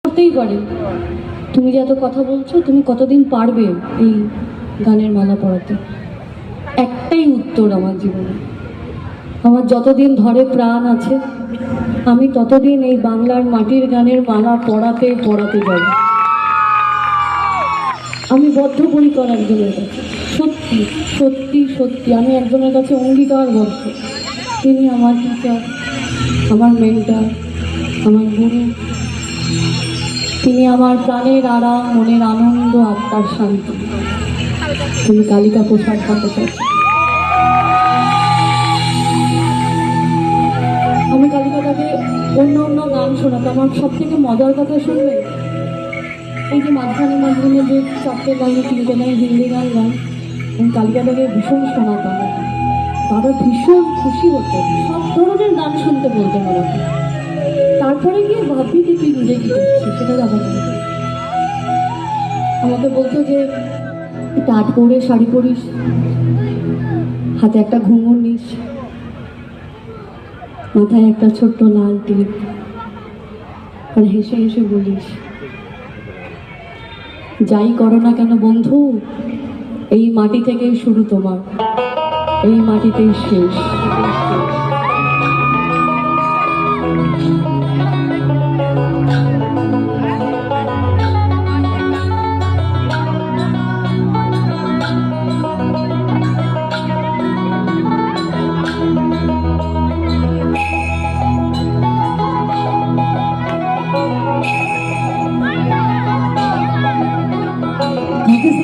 করতেই পারে। তুমি যে এত কথা বলছো, তুমি কতদিন পারবে এই গানের মালা পড়াতে? একটাই উত্তর আমার জীবনে, আমার যতদিন ধরে প্রাণ আছে আমি ততদিন এই বাংলার মাটির গানের মালা পড়াতে পড়াতে যাব। আমি বদ্ধপরিকর একজনের কাছে, সত্যি সত্যি সত্যি আমি একজনের কাছে অঙ্গীকারবদ্ধ। তিনি আমার টিচার, আমার মেন্টর, আমার গুরু। তিনি আমার প্রাণের আরাম, মনের আনন্দ, আত্মার শান্তি। তিনি কালিকা প্রসাদ ভট্টাচার্য। আমি কালিকাটাকে অন্য অন্য গান শোনাতে আমার সব থেকে মজার কথা শুনবেন, এই যে মাঝখানে মাঝখানে যে 4টে গান 3টে গান হিন্দি গান গান আমি কালিকাটাকে ভীষণ শোনাতাম। তারা ভীষণ খুশি হতেন, সব ধরনের গান শুনতে বলতেন আমাকে। তারপরে গিয়ে ভাবি যে তুই নিজে কি করছিস সেটা জানা না। আমাকে বলতো যে টাট পরে শাড়ি পরিস, হাতে একটা ঘুঙুর নিস, মাথায় একটা ছোট্ট লাল টিপ, আর হেসে হেসে বলিস, যাই করো না কেন বন্ধু, এই মাটি থেকেই শুরু তোমার, এই মাটিতেই শেষ।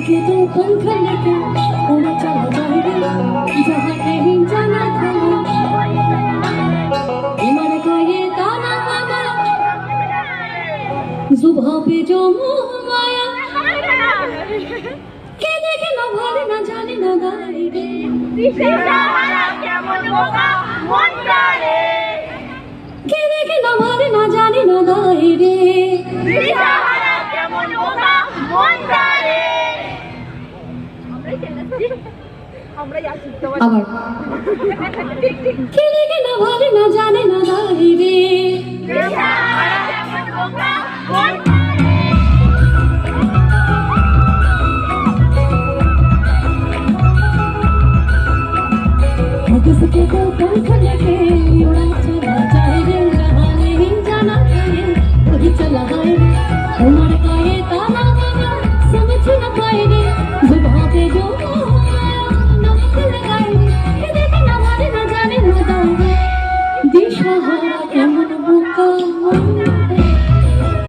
के तो पंख लेके उड़ चला जाएगा जहाँ कहीं जाना था। इमर का ये ताना बाना जुबां पे जो मोह माया, के देखे ना भाले ना जाने ना गाए रे, के देखे ना भाले ना जाने ना गाए रे। আবার কে দেখে না ভালে না জানে